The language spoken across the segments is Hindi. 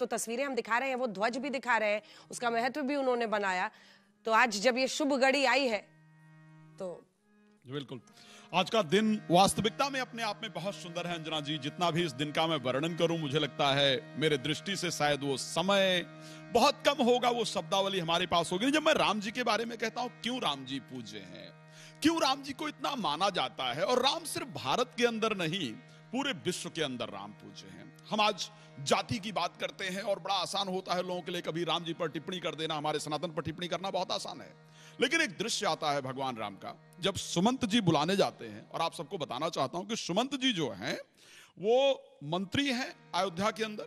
तो तस्वीरें हम दिखा रहे हैं, वो ध्वज भी दिखा रहे हैं, उसका महत्व भी उन्होंने बनाया। तो आज जब ये शुभ घड़ी आई है तो बिल्कुल आज का दिन वास्तविकता में अपने आप में बहुत सुंदर है अंजना जी। जितना भी इस दिन का मैं वर्णन करूं, मुझे लगता है मेरे दृष्टि से शायद वो समय बहुत कम होगा, वो शब्दावली हमारे पास होगी। जब मैं राम जी के बारे में कहता हूं, क्यों राम जी पूज्य हैं, क्यों राम जी को इतना माना जाता है, और राम सिर्फ भारत के अंदर नहीं पूरे विश्व के अंदर राम पूज्य हैं। हम आज जाति की बात करते हैं और बड़ा आसान होता है लोगों के लिए कभी राम जी पर टिप्पणी कर देना, हमारे सनातन पर टिप्पणी करना बहुत आसान है। लेकिन एक दृश्य आता है भगवान राम का, जब सुमंत जी बुलाने जाते हैं, और आप सबको बताना चाहता हूं कि सुमंत जी जो हैं वो मंत्री हैं अयोध्या के अंदर,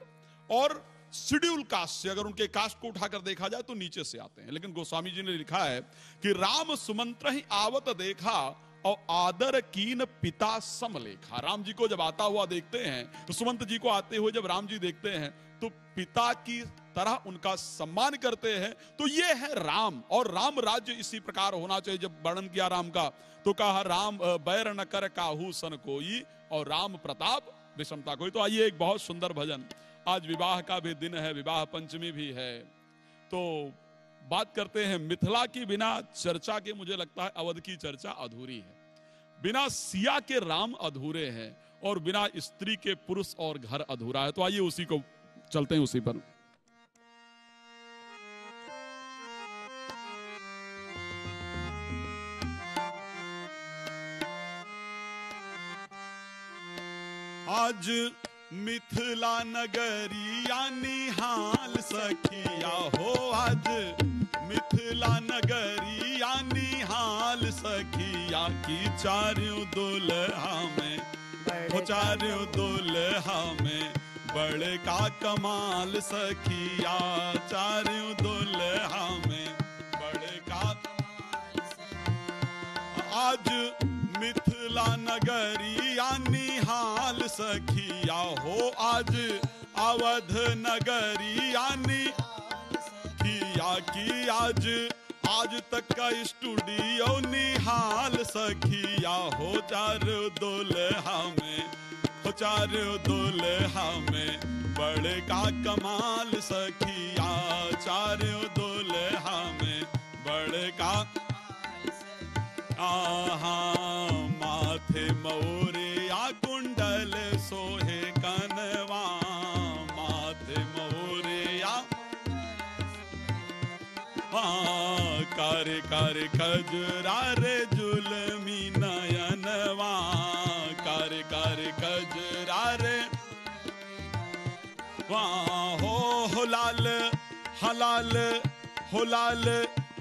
और शेड्यूल कास्ट से अगर उनके कास्ट को उठाकर देखा जाए तो नीचे से आते हैं। लेकिन गोस्वामी जी ने लिखा है कि राम सुमंत्र ही आवत देखा और आदर कीन पिता समलेखा। राम जी को जब आता हुआ देखते हैं, तो सुमंत जी को आते हुए जब राम जी देखते हैं तो पिता की तरह उनका सम्मान करते हैं। तो ये है राम, और राम राज्य इसी प्रकार होना चाहिए। जब वर्णन किया राम का तो कहा राम बैर न कर काहू सन कोई, और राम प्रताप विषमता कोई। तो आइए एक बहुत सुंदर भजन, आज विवाह का भी दिन है, विवाह पंचमी भी है, तो बात करते हैं मिथिला की। बिना चर्चा के मुझे लगता है अवध की चर्चा अधूरी है। बिना सिया के राम अधूरे हैं, और बिना स्त्री के पुरुष और घर अधूरा है। तो आइए उसी को चलते हैं, उसी पर। आज मिथिला नगरिया निहाल सखिया हो, आज मिथिला नगरिया निहाल सखिया की चारों दुल्हा में, हो चारों दुल्हा में बड़े का कमाल सखिया, चारों दुल्हा में बड़े का कमाल सखिया। आज मिथिला नगरिया निहाल सखिया हो, आज अवध नगरिया निहाल सखिया की, आज तक का स्टूडियो निहाल सखिया हो, चारों दुल्हा में, हो चारों दुल्हा में बड़े का कमाल सखिया, चारों दुल्हा में बड़े का आहा। माथे मोरिया कुंडल सोहे कनवा, माथे मोरिया कार कार खजरा रे जुलमी नयनवा, कार कार खजरा रे हो लाल हलाल हो लाल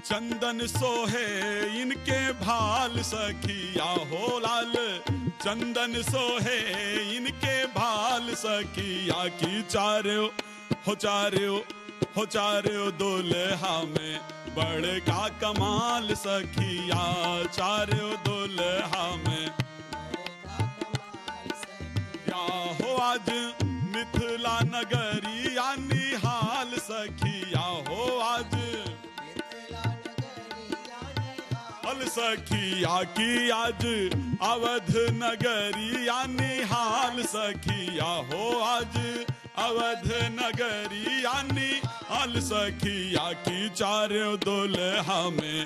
चंदन सोहे इनके भाल सखिया, हो लाल चंदन सोहे इनके भाल सखिया की, चारों हो चारों हो चारों दुल्हा में बड़े का कमाल सखिया, चारों दुल्हा में या हो। आज मिथिला नगरिया निहाल सखिया हो, आज सखिया की, आज अवध नगरिया निहाल सखिया हो, आज अवध नगरिया निहाल सखिया की, चारों दुल्हा में,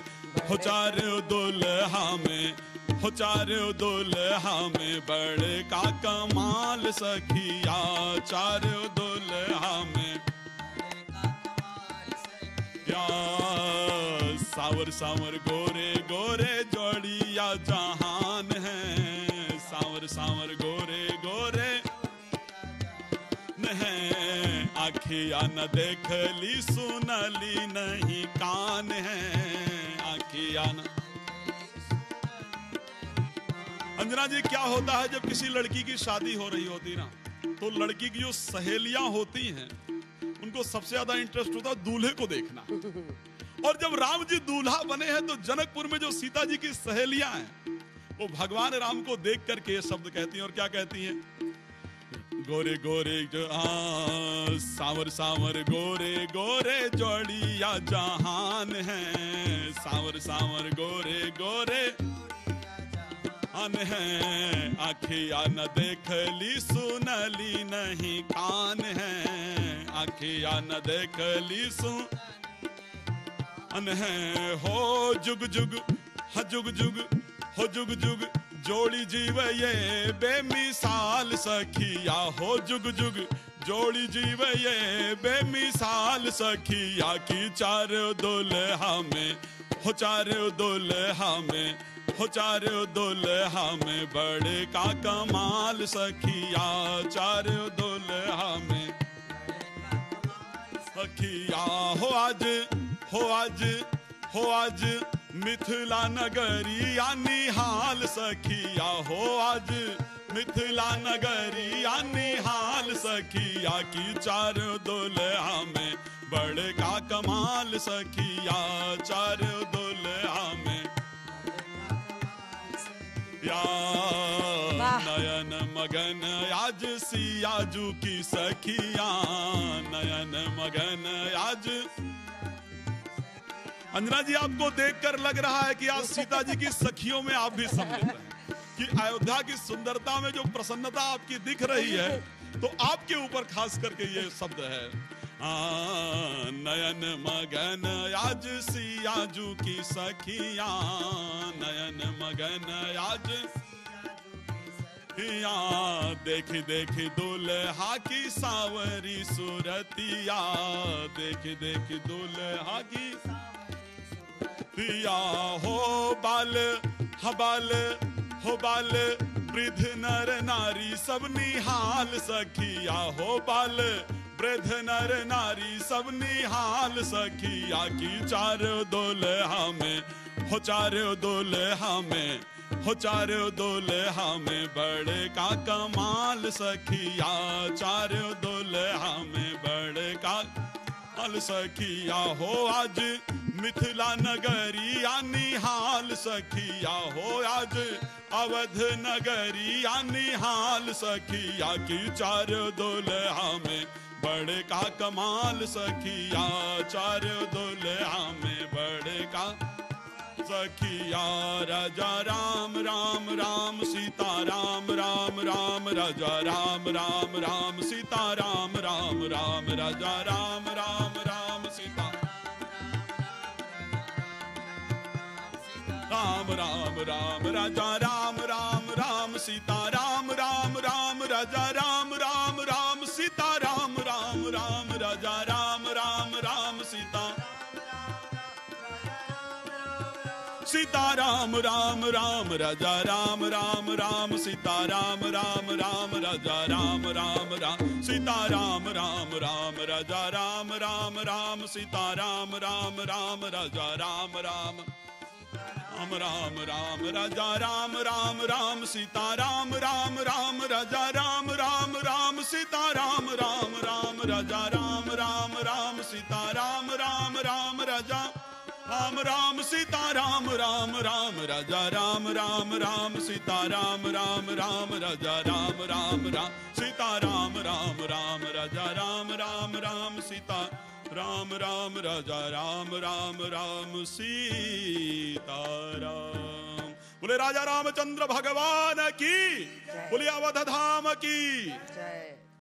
हो चारों दुल्हा में, हो चारों दुल्हा में बड़े का कमाल सखिया, चारों दुल्हा में सावर सावर गोरे गोरे जोड़िया जहान है, सावर सावर गोरे गोरे नहीं, आखिया न देखली सुनली नहीं कान है, आखिया न। अंजना जी, क्या होता है जब किसी लड़की की शादी हो रही होती ना, तो लड़की की जो सहेलियां होती हैं उनको सबसे ज्यादा इंटरेस्ट होता है दूल्हे को देखना। और जब राम जी दूल्हा बने हैं तो जनकपुर में जो सीता जी की सहेलियां हैं वो भगवान राम को देख करके ये शब्द कहती हैं, और क्या कहती हैं? गोरे गोरे जो सावर सावर गोरे गोरे जोड़िया जहान है, सावर सावर गोरे गोरे है, आखिया न देखली सुनली नहीं कान है, आखिया न देख ली सु अनहे हो जुग जुग ह जुग जुग हो जुग जुग जोड़ी जीव ये बेमिसाल सखिया हो जुग जुग जोड़ी जीव ये बेमिसाल सखिया की चार दुल्हा में हो चार दुल्हा में हो चार दुल्हा में बड़े का कमाल सखिया चार दुल्हा में सखिया हो आज हो आज हो आज मिथिला नगरी निहाल सखिया हो आज मिथिला नगरी निहाल सखिया की चार दुल्हा में बड़े का कमाल सखिया चार दुल्हा में या नयन मगन आज सियाजू की सखिया नयन मगन आज। अंजना जी आपको देखकर लग रहा है कि आज सीता जी की सखियों में आप भी सम्मिलित हैं कि अयोध्या की सुंदरता में जो प्रसन्नता आपकी दिख रही है तो आपके ऊपर खास करके ये शब्द है नयन मगन आज सियाजू की सखिया नयन मगन आज देखी देखी दुल्हा की सावरी सूरतिया देखी देखी दुल्हा की पिया हो बाल हबाल हो बाल वृद्ध नर नारी सब निहाल सखिया हो बाल वृद्ध नर नारी सब निहाल सखिया की चार दुल्हा में हो चार दुल्हा में हो चार दुल्हा में बड़े का कमाल सखिया चार दुल्हा में बड़े का कमाल सखिया हो आज मिथिला नगरी निहाल सखिया हो आज अवध नगरी निहाल सखिया की चार दुल्हा में बड़े का कमाल सखिया चार दुल्हा में बड़े का सखिया राजा राम राम राम सीता राम राम राम राजा राम राम राम सीता राम राम राम राजा राम राम राम सीता राम राम राम राजा राम राम राम सीता राम राम राम राजा राम राम राम सीता राम राम राम राजा राम राम राम सीता सीता राम राम राम राजा राम राम राम सीता राम राम राम राजा राम राम राम सीता राम राम राम राजा राम राम राम सीता राम राम राम राजा राम राम राम राम राम राजा राम राम राम सीता राम राम राम राजा राम राम राम सीता राम राम राम राजा राम राम राम सीता राम राम राम राजा राम राम सीता राम राम राम राजा राम राम राम सीता राम राम राम राजा राम राम राम सीता राम राम राम राजा राम राम राम सीता राम राम राजा राम राम राम सीता राम। बोले राजा रामचंद्र भगवान की, बोले अवध धाम की।